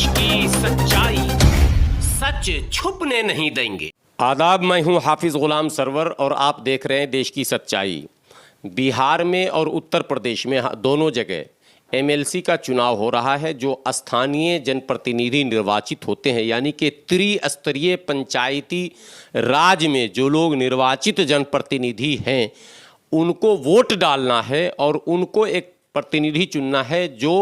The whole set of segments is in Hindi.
देश की सच्चाई, सच छुपने नहीं देंगे। आदाब, मैं हूं हाफिज गुलाम सरवर और आप देख रहे हैं देश की सच्चाई। बिहार में और उत्तर प्रदेश में दोनों जगह एमएलसी का चुनाव हो रहा है, जो स्थानीय जनप्रतिनिधि निर्वाचित होते हैं, यानी कि त्रिस्तरीय पंचायती राज में जो लोग निर्वाचित जनप्रतिनिधि हैं उनको वोट डालना है और उनको एक प्रतिनिधि चुनना है जो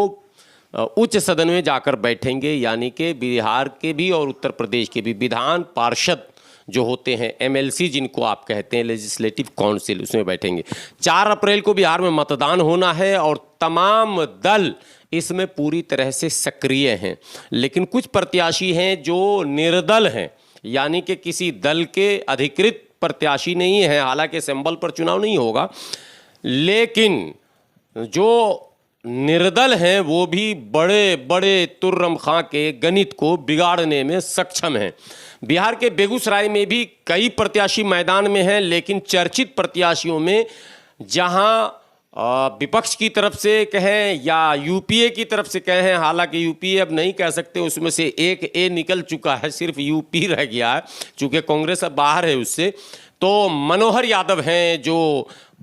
उच्च सदन में जाकर बैठेंगे, यानी कि बिहार के भी और उत्तर प्रदेश के भी विधान पार्षद जो होते हैं, एमएलसी जिनको आप कहते हैं, लेजिस्लेटिव काउंसिल, उसमें बैठेंगे। 4 अप्रैल को बिहार में मतदान होना है और तमाम दल इसमें पूरी तरह से सक्रिय हैं, लेकिन कुछ प्रत्याशी हैं जो निर्दल हैं, यानी कि किसी दल के अधिकृत प्रत्याशी नहीं है। हालांकि सिंबल पर चुनाव नहीं होगा, लेकिन जो निर्दल हैं वो भी बड़े बड़े तुर्रम खां के गणित को बिगाड़ने में सक्षम हैं। बिहार के बेगूसराय में भी कई प्रत्याशी मैदान में हैं, लेकिन चर्चित प्रत्याशियों में जहां विपक्ष की तरफ से कहें या यूपीए की तरफ से कहें, हालांकि यूपीए अब नहीं कह सकते, उसमें से एक ए निकल चुका है, सिर्फ यूपी रह गया है, चूँकि कांग्रेस अब बाहर है उससे। तो मनोहर यादव हैं जो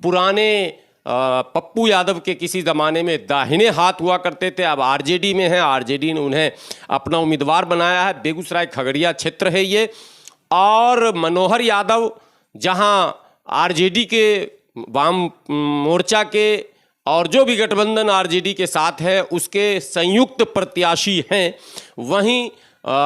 पुराने पप्पू यादव के किसी ज़माने में दाहिने हाथ हुआ करते थे, अब आरजेडी में हैं। आरजेडी ने उन्हें अपना उम्मीदवार बनाया है। बेगूसराय खगड़िया क्षेत्र है ये। और मनोहर यादव जहां आरजेडी के वाम मोर्चा के और जो भी गठबंधन आरजेडी के साथ है उसके संयुक्त प्रत्याशी हैं, वहीं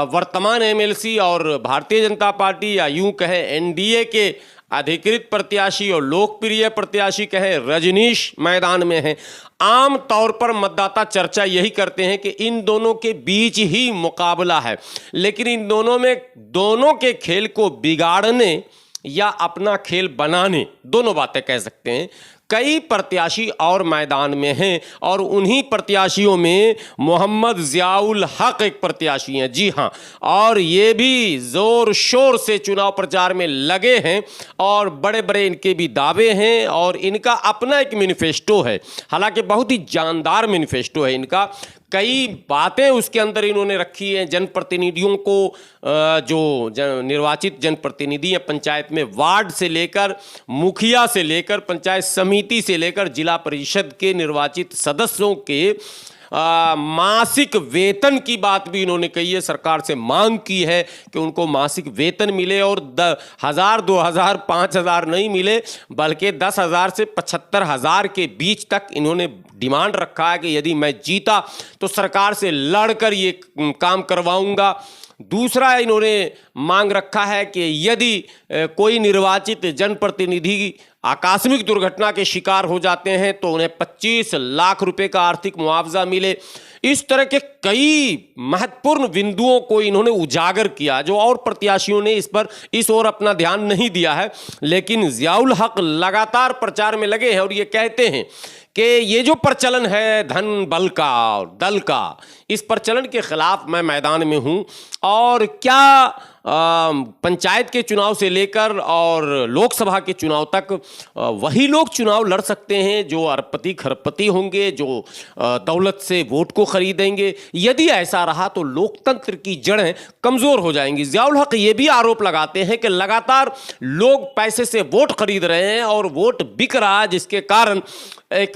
वर्तमान एमएलसी और भारतीय जनता पार्टी या यूं कहें एनडीए के अधिकृत प्रत्याशी और लोकप्रिय प्रत्याशी कहें रजनीश मैदान में हैं। आम तौर पर मतदाता चर्चा यही करते हैं कि इन दोनों के बीच ही मुकाबला है, लेकिन इन दोनों में दोनों के खेल को बिगाड़ने या अपना खेल बनाने, दोनों बातें कह सकते हैं। कई प्रत्याशी और मैदान में हैं और उन्हीं प्रत्याशियों में मोहम्मद ज़ियाउल हक एक प्रत्याशी हैं। जी हाँ, और ये भी ज़ोर शोर से चुनाव प्रचार में लगे हैं और बड़े बड़े इनके भी दावे हैं और इनका अपना एक मैनिफेस्टो है, हालांकि बहुत ही जानदार मैनिफेस्टो है इनका। कई बातें उसके अंदर इन्होंने रखी हैं। जनप्रतिनिधियों को जो निर्वाचित जनप्रतिनिधि हैं पंचायत में, वार्ड से लेकर मुखिया से लेकर पंचायत समिति से लेकर जिला परिषद के निर्वाचित सदस्यों के मासिक वेतन की बात भी इन्होंने कही है। सरकार से मांग की है कि उनको मासिक वेतन मिले और 1000, 2000, 5000 नहीं मिले, बल्कि 10,000 से 75,000 के बीच तक इन्होंने डिमांड रखा है कि यदि मैं जीता तो सरकार से लड़कर ये काम करवाऊंगा। दूसरा इन्होंने मांग रखा है कि यदि कोई निर्वाचित जनप्रतिनिधि आकस्मिक दुर्घटना के शिकार हो जाते हैं तो उन्हें 25 लाख रुपए का आर्थिक मुआवजा मिले। इस तरह के कई महत्वपूर्ण बिंदुओं को इन्होंने उजागर किया, जो और प्रत्याशियों ने इस ओर अपना ध्यान नहीं दिया है। लेकिन ज़ियाउल हक लगातार प्रचार में लगे हैं और ये कहते हैं कि ये जो प्रचलन है धन बल का और दल का, इस प्रचलन के खिलाफ मैं मैदान में हूँ। और क्या पंचायत के चुनाव से लेकर और लोकसभा के चुनाव तक वही लोग चुनाव लड़ सकते हैं जो अरबपति खरबपति होंगे, जो दौलत से वोट को खरीदेंगे? यदि ऐसा रहा तो लोकतंत्र की जड़ें कमज़ोर हो जाएंगी। ज़ियाउल हक ये भी आरोप लगाते हैं कि लगातार लोग पैसे से वोट खरीद रहे हैं और वोट बिक रहा है, जिसके कारण एक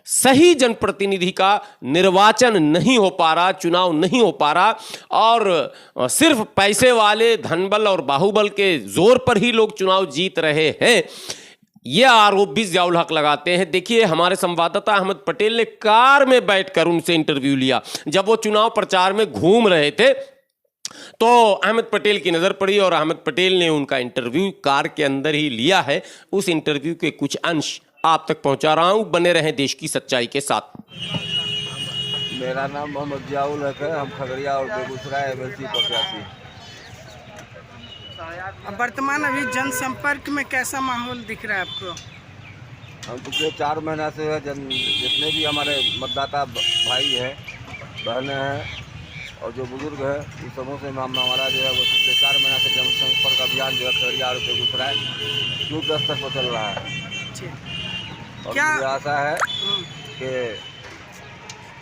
सही जनप्रतिनिधि का निर्वाचन नहीं हो पा रहा, चुनाव नहीं हो पा रहा और सिर्फ पैसे वाले धनबल और बाहुबल के जोर पर ही लोग चुनाव जीत रहे हैं। यह आरोप भी ज़ियाउल हक लगाते हैं। देखिए, हमारे संवाददाता अहमद पटेल ने कार में बैठकर उनसे इंटरव्यू लिया जब वो चुनाव प्रचार में घूम रहे थे, तो अहमद पटेल की नज़र पड़ी और अहमद पटेल ने उनका इंटरव्यू कार के अंदर ही लिया है। उस इंटरव्यू के कुछ अंश आप तक पहुंचा रहा हूं। बने रहें देश की सच्चाई के साथ। मेरा नाम मोहम्मद ज़ियाउल हक है। हम खगड़िया और बेगूसराय एमएलसी प्रत्याशी। वर्तमान अभी जनसंपर्क में कैसा माहौल दिख रहा है आपको? हम पिछले 4 महीना से है जितने भी हमारे मतदाता भाई हैं, बहनें हैं और जो बुजुर्ग है, इस समूह से हमारा जो है वो पिछले 4 महीना से जनसंपर्क अभियान जो है खगड़िया और बेगूसराय युद्ध स्तर पर चल रहा है। और क्या मुझे आशा है कि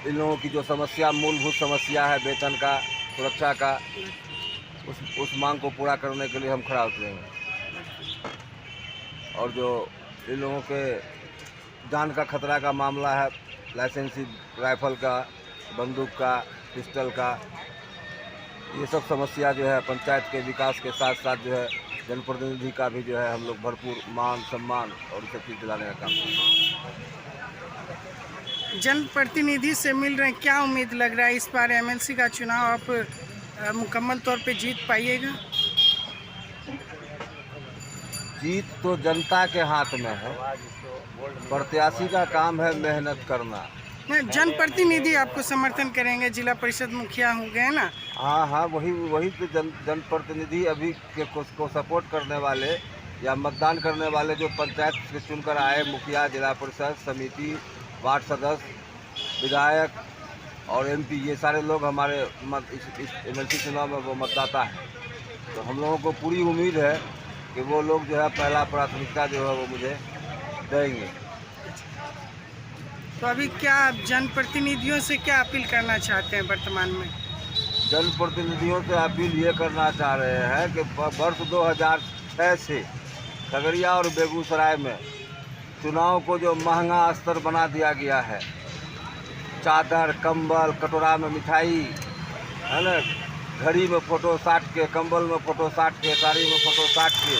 इन लोगों की जो समस्या, मूलभूत समस्या है वेतन का, सुरक्षा का, उस मांग को पूरा करने के लिए हम खड़ा उतरेंगे। और जो इन लोगों के जान का खतरा का मामला है, लाइसेंसी राइफल का, बंदूक का, पिस्टल का, ये सब समस्या जो है पंचायत के विकास के साथ साथ जो है जनप्रतिनिधि का भी जो है हम लोग भरपूर मान सम्मान और सब चीज़ दिलाने का काम करते हैं। जनप्रतिनिधि से मिल रहे हैं, क्या उम्मीद लग रहा है इस बार एमएलसी का चुनाव आप मुकम्मल तौर पे जीत पाइएगा? जीत तो जनता के हाथ में है, प्रत्याशी का काम है मेहनत करना। नहीं, जनप्रतिनिधि आपको समर्थन करेंगे, जिला परिषद मुखिया हो गए ना। हाँ, वही तो जनप्रतिनिधि अभी के को सपोर्ट करने वाले या मतदान करने वाले जो पंचायत से चुनकर आए, मुखिया, जिला परिषद समिति, वार्ड सदस्य, विधायक और एमपी, ये सारे लोग हमारे इस एमएलसी चुनाव में वो मतदाता है। तो हम लोगों को पूरी उम्मीद है कि वो लोग जो है पहला प्राथमिकता जो है वो मुझे देंगे। तो अभी क्या आप जनप्रतिनिधियों से क्या अपील करना चाहते हैं वर्तमान में? जनप्रतिनिधियों से अपील ये करना चाह रहे हैं कि वर्ष 2006 से खगड़िया और बेगूसराय में चुनाव को जो महंगा स्तर बना दिया गया है, चादर, कंबल, कटोरा में मिठाई, है ना, घड़ी में फ़ोटो साट के, कंबल में फ़ोटो साट के, साड़ी में फ़ोटो साट के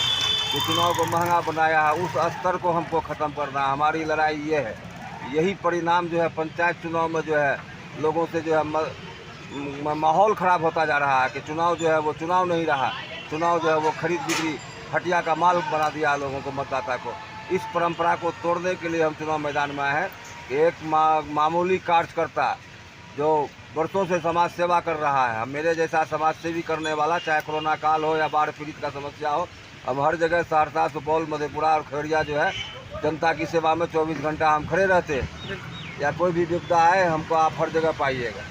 जो चुनाव को महंगा बनाया है, उस स्तर को हमको ख़त्म करना है। हमारी लड़ाई ये है। यही परिणाम जो है पंचायत चुनाव में जो है लोगों से जो है माहौल ख़राब होता जा रहा है कि चुनाव जो है वो चुनाव नहीं रहा, चुनाव जो है वो खरीद बिक्री हटिया का माल बना दिया लोगों को, मतदाता को। इस परंपरा को तोड़ने के लिए हम चुनाव मैदान में आए हैं। एक मामूली कार्यकर्ता जो वर्षों से समाज सेवा कर रहा है, मेरे जैसा समाज सेवी करने वाला, चाहे कोरोना काल हो या बाढ़ पीड़ित का समस्या हो, हम हर जगह सहरसा, सुपौल, मधेपुरा और खगड़िया जो है जनता की सेवा में 24 घंटा हम खड़े रहते हैं। या कोई भी विपदा आए, हमको आप हर जगह पाइएगा।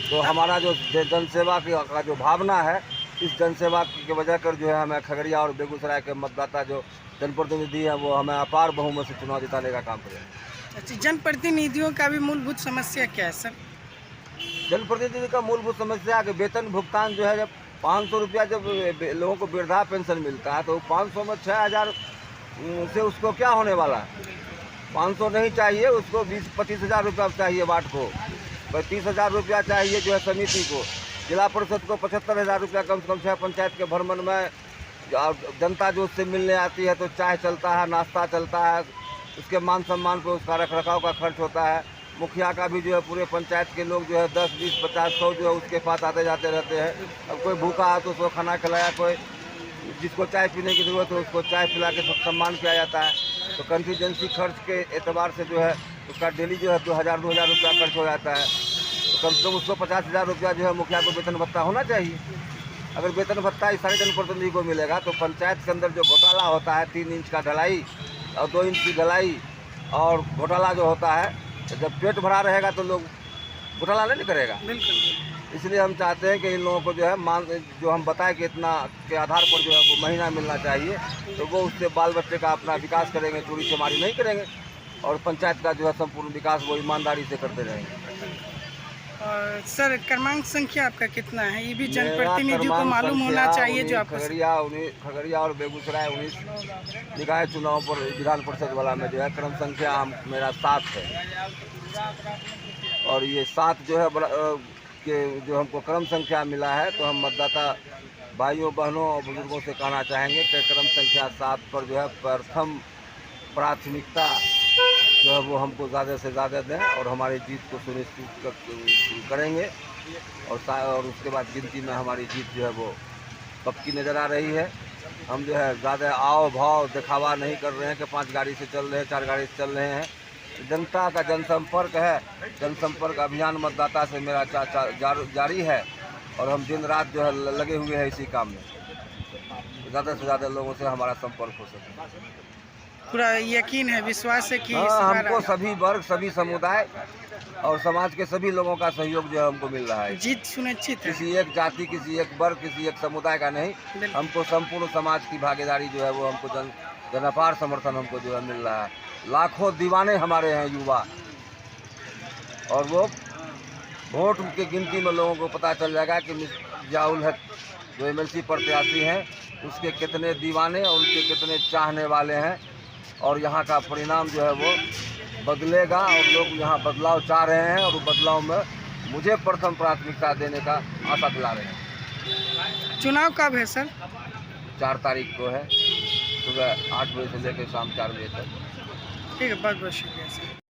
तो हमारा जो जनसेवा का जो भावना है, इस जनसेवा की वजह कर जो है हमें खगड़िया और बेगूसराय के मतदाता जो जनप्रतिनिधि हैं वो हमें अपार बहुमत से चुनाव जिताने का काम करेंगे। अच्छा, जनप्रतिनिधियों का भी मूलभूत समस्या क्या है सर? जनप्रतिनिधि का मूलभूत समस्या कि वेतन भुगतान जो है, जब 500 रुपया जब लोगों को वृद्धा पेंशन मिलता है तो 500 में 6000 से उसको क्या होने वाला है? 500 नहीं चाहिए उसको, 20-25 हज़ार रुपया चाहिए वार्ड को, 30 हज़ार रुपया चाहिए जो है समिति को, जिला परिषद को 75 हज़ार रुपया कम से कम है। पंचायत के भ्रमण में जनता जो उससे मिलने आती है तो चाय चलता है, नाश्ता चलता है, उसके मान सम्मान पर उसका रख रखाव का खर्च होता है। मुखिया का भी जो है पूरे पंचायत के लोग जो है 10, 20, 50, 100 जो है उसके पास आते जाते रहते हैं। अब कोई भूखा है तो उसको खाना खिलाया, कोई जिसको चाय पीने की ज़रूरत है उसको चाय पिला के सम्मान किया जाता है। तो कंटीजेंसी खर्च के एतबार से जो है उसका डेली जो है 2000 रुपया खर्च हो जाता है। तो कम से कम उसको 50 हज़ार रुपया जो है मुखिया को वेतन भत्ता होना चाहिए। अगर वेतन भत्ता इस सारे जनप्रतिनिधि को मिलेगा तो पंचायत के अंदर जो घोटाला होता है, 3 इंच का ढलाई और 2 इंच की ढलाई और घोटाला जो होता है, तो जब पेट भरा रहेगा तो लोग घोटाला नहीं करेगा। बिल्कुल। इसलिए हम चाहते हैं कि इन लोगों को जो है जो हम बताएं कि इतना के आधार पर जो है वो महीना मिलना चाहिए, तो वो उससे बाल बच्चे का अपना विकास करेंगे, चोरी चमारी नहीं करेंगे और पंचायत का जो है संपूर्ण विकास वो ईमानदारी से करते रहेंगे। और सर, क्रमांक संख्या आपका कितना है? ये भी जनप्रतिनिधियों को मालूम होना चाहिए जो आपको। खगड़िया और बेगूसराय 19 निकाय चुनाव पर विधान परिषद वाला में जो है क्रम संख्या मेरा 7 है। और ये 7 जो है के जो हमको क्रम संख्या मिला है, तो हम मतदाता भाइयों, बहनों और बुजुर्गों से कहना चाहेंगे कि क्रम संख्या 7 पर जो है प्रथम प्राथमिकता जो है वो हमको ज़्यादा से ज़्यादा दें और हमारी जीत को सुनिश्चित करेंगे। और उसके बाद गिनती में हमारी जीत जो है वो पक्की नज़र आ रही है। हम जो है ज़्यादा आओ भाव दिखावा नहीं कर रहे हैं कि 5 गाड़ी से चल रहे हैं, 4 गाड़ी से चल रहे हैं। जनता का जनसंपर्क है, जनसंपर्क अभियान मतदाता से मेरा जारी है और हम दिन रात जो है लगे हुए हैं इसी काम में, ज़्यादा से ज़्यादा लोगों से हमारा संपर्क हो सके। पूरा यकीन है, विश्वास है कि हमको सभी वर्ग, सभी समुदाय और समाज के सभी लोगों का सहयोग जो है हमको मिल रहा है। जीत सुनिश्चित है। किसी एक जाति, किसी एक वर्ग, किसी एक समुदाय का नहीं, हमको संपूर्ण समाज की भागीदारी जो है वो हमको जनअपार समर्थन हमको जो है मिल रहा है। लाखों दीवाने हमारे हैं युवा, और वो वोट की गिनती में लोगों को पता चल जाएगा कि जियाउल हक जो एमएलसी प्रत्याशी हैं उसके कितने दीवाने और उनके कितने चाहने वाले हैं, और यहाँ का परिणाम जो है वो बदलेगा और लोग यहाँ बदलाव चाह रहे हैं और उस बदलाव में मुझे प्रथम प्राथमिकता देने का आशा दिला रहे हैं। चुनाव कब है सर? 4 तारीख को है, सुबह 8 बजे से लेकर शाम 4 बजे तक। ठीक है, बहुत बहुत शुक्रिया सर।